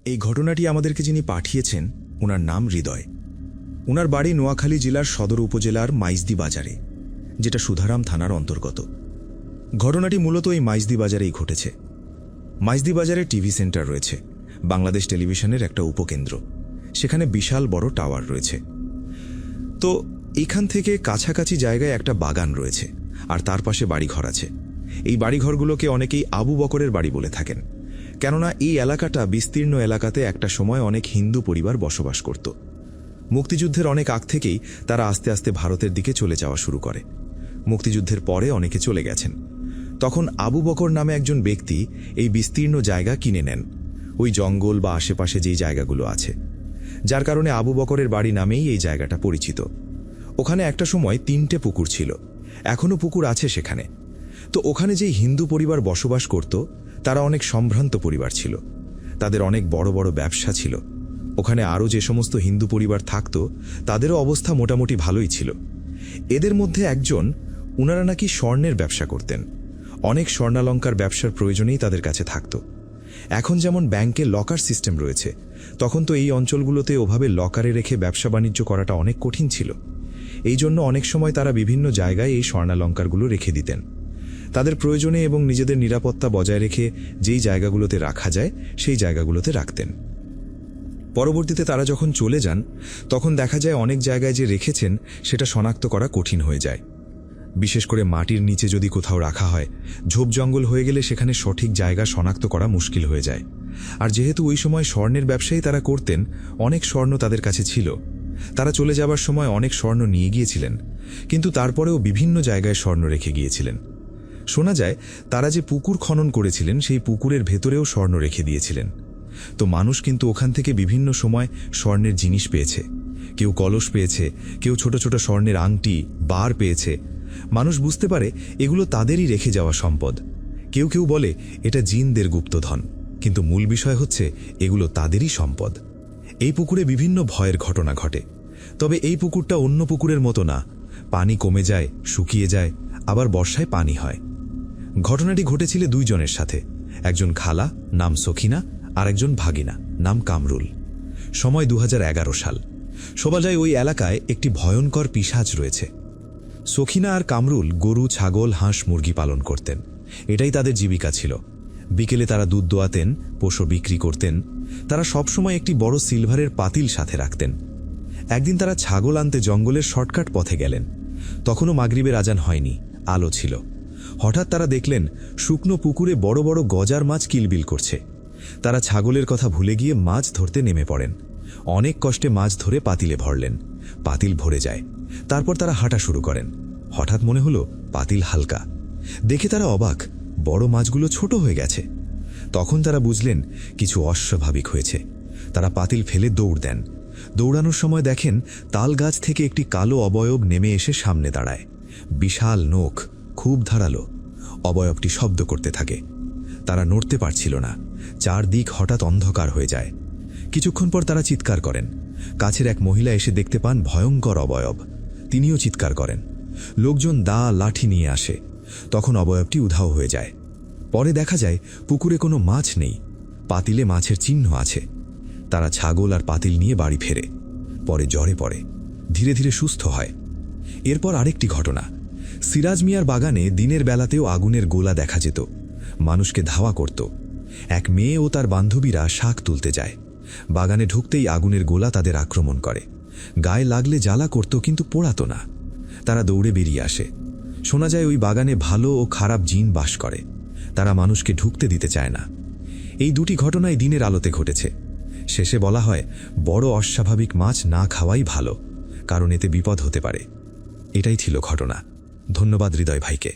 এই ঘটনাটি আমাদেরকে যিনি পাঠিয়েছেন ওনার নাম হৃদয়। ওনার বাড়ি নোয়াখালী জেলার সদর উপজেলার মাইজদি বাজারে, যেটা সুধারাম থানার অন্তর্গত। ঘটনাটি মূলত এই মাইজদি বাজারেই ঘটেছে। মাইজদি বাজারে টিভি সেন্টার রয়েছে, বাংলাদেশ টেলিভিশনের একটা উপকেন্দ্র। সেখানে বিশাল বড় টাওয়ার রয়েছে। তো এখান থেকে কাছাকাছি জায়গায় একটা বাগান রয়েছে, আর তার পাশে বাড়িঘর আছে। এই বাড়িঘরগুলোকে অনেকেই আবু বকরের বাড়ি বলে থাকেন, কেননা এই এলাকাটা বিস্তীর্ণ এলাকাতে একটা সময় অনেক হিন্দু পরিবার বসবাস করত। মুক্তিযুদ্ধের অনেক আগ থেকেই তারা আস্তে আস্তে ভারতের দিকে চলে যাওয়া শুরু করে। মুক্তিযুদ্ধের পরে অনেকে চলে গেছেন। তখন আবু বকর নামে একজন ব্যক্তি এই বিস্তীর্ণ জায়গা কিনে নেন, ওই জঙ্গল বা আশেপাশে যেই জায়গাগুলো আছে, যার কারণে আবু বকরের বাড়ি নামেই এই জায়গাটা পরিচিত। ওখানে একটা সময় 3টে পুকুর ছিল, এখনও পুকুর আছে সেখানে। তো ওখানে যেই হিন্দু পরিবার বসবাস করত তারা অনেক সম্ভ্রান্ত পরিবার ছিল, তাদের অনেক বড় বড় ব্যবসা ছিল। ওখানে আরও যে সমস্ত হিন্দু পরিবার থাকত তাদেরও অবস্থা মোটামুটি ভালোই ছিল। এদের মধ্যে একজন, উনারা নাকি স্বর্ণের ব্যবসা করতেন। অনেক স্বর্ণালঙ্কার ব্যবসার প্রয়োজনেই তাদের কাছে থাকত। এখন যেমন ব্যাংকে লকার সিস্টেম রয়েছে, তখন তো এই অঞ্চলগুলোতে ওভাবে লকারে রেখে ব্যবসা বাণিজ্য করাটা অনেক কঠিন ছিল। এই জন্য অনেক সময় তারা বিভিন্ন জায়গায় এই স্বর্ণালঙ্কারগুলো রেখে দিতেন। তাদের প্রয়োজনে এবং নিজেদের নিরাপত্তা বজায় রেখে যেই জায়গাগুলোতে রাখা যায় সেই জায়গাগুলোতে রাখতেন। পরবর্তীতে তারা যখন চলে যান তখন দেখা যায় অনেক জায়গায় যে রেখেছেন সেটা শনাক্ত করা কঠিন হয়ে যায়। বিশেষ করে মাটির নিচে যদি কোথাও রাখা হয়, ঝোপ জঙ্গল হয়ে গেলে সেখানে সঠিক জায়গা শনাক্ত করা মুশকিল হয়ে যায়। আর যেহেতু ওই সময় স্বর্ণের ব্যবসায়ী তারা করতেন, অনেক স্বর্ণ তাদের কাছে ছিল। তারা চলে যাবার সময় অনেক স্বর্ণ নিয়ে গিয়েছিলেন, কিন্তু তারপরেও বিভিন্ন জায়গায় স্বর্ণ রেখে গিয়েছিলেন। শোনা যায় তারা যে পুকুর খনন করেছিলেন সেই পুকুরের ভেতরেও স্বর্ণ রেখে দিয়েছিলেন। তো মানুষ কিন্তু ওখান থেকে বিভিন্ন সময় স্বর্ণের জিনিস পেয়েছে। কেউ কলস পেয়েছে, কেউ ছোট ছোট স্বর্ণের আংটি, বার পেয়েছে। মানুষ বুঝতে পারে এগুলো তাদেরই রেখে যাওয়া সম্পদ। কেউ কেউ বলে এটা জিনদের গুপ্তধন, কিন্তু মূল বিষয় হচ্ছে এগুলো তাদেরই সম্পদ। এই পুকুরে বিভিন্ন ভয়ের ঘটনা ঘটে, তবে এই পুকুরটা অন্য পুকুরের মতো না। পানি কমে যায়, শুকিয়ে যায়, আবার বর্ষায় পানি হয়। ঘটনাটি ঘটেছিল 2 জনের সাথে, একজন খালা নাম সখিনা আর একজন ভাগিনা নাম কামরুল। সময় 2011 সাল। শোনা যায় ওই এলাকায় একটি ভয়ঙ্কর পিশাচ রয়েছে। সখিনা আর কামরুল গরু, ছাগল, হাঁস, মুরগি পালন করতেন। এটাই তাদের জীবিকা ছিল। বিকেলে তারা দুধ দোয়াতেন, পশু বিক্রি করতেন। তারা সবসময় একটি বড় সিলভারের পাতিল সাথে রাখতেন। একদিন তারা ছাগল আনতে জঙ্গলের শর্টকাট পথে গেলেন। তখনও মাগরিবের আজান হয়নি, আলো ছিল। হঠাৎ তারা দেখলেন শুকনো পুকুরে বড় বড় গজার মাছ কিলবিল করছে। তারা ছাগলের কথা ভুলে গিয়ে মাছ ধরতে নেমে পড়েন। অনেক কষ্টে মাছ ধরে পাতিলে ভরলেন। পাতিল ভরে যায়। তারপর তারা হাঁটা শুরু করেন। হঠাৎ মনে হলো পাতিল হালকা। দেখে তারা অবাক, বড় মাছগুলো ছোট হয়ে গেছে। তখন তারা বুঝলেন কিছু অস্বাভাবিক হয়েছে। তারা পাতিল ফেলে দৌড় দেন। দৌড়ানোর সময় দেখেন তাল গাছ থেকে একটি কালো অবয়ব নেমে এসে সামনে দাঁড়ায়। বিশাল নখ, খুব ধারালো। অবয়বটি শব্দ করতে থাকে। তারা নড়তে পারছিল না। চারদিক হঠাৎ অন্ধকার হয়ে যায়। কিছুক্ষণ পর তারা চিৎকার করেন। কাছের এক মহিলা এসে দেখতে পান ভয়ঙ্কর অবয়ব। তিনিও চিৎকার করেন। লোকজন দা, লাঠি নিয়ে আসে। তখন অবয়বটি উধাও হয়ে যায়। পরে দেখা যায় পুকুরে কোনো মাছ নেই, পাতিলে মাছের চিহ্ন আছে। তারা ছাগল আর পাতিল নিয়ে বাড়ি ফেরে। পরে জ্বরে পড়ে, ধীরে ধীরে সুস্থ হয়। এরপর আরেকটি ঘটনা। সিরাজ মিয়ার বাগানে দিনের বেলাতেও আগুনের গোলা দেখা যেত। মানুষকে ধাওয়া করত। এক মেয়ে ও তার বান্ধবীরা শাক তুলতে যায়। বাগানে ঢুকতেই আগুনের গোলা তাদের আক্রমণ করে। গায়ে লাগলে জ্বালা করত, কিন্তু পোড়াতো না। তারা দৌড়ে বেরিয়ে আসে। শোনা যায় ওই বাগানে ভালো ও খারাপ জিন বাস করে। তারা মানুষকে ঢুকতে দিতে চায় না। এই 2টি ঘটনাই দিনের আলোতে ঘটেছে। শেষে বলা হয় বড় অস্বাভাবিক মাছ না খাওয়াই ভালো, কারণ এতে বিপদ হতে পারে। এটাই ছিল ঘটনা। ধন্যবাদ হৃদয় ভাইকে।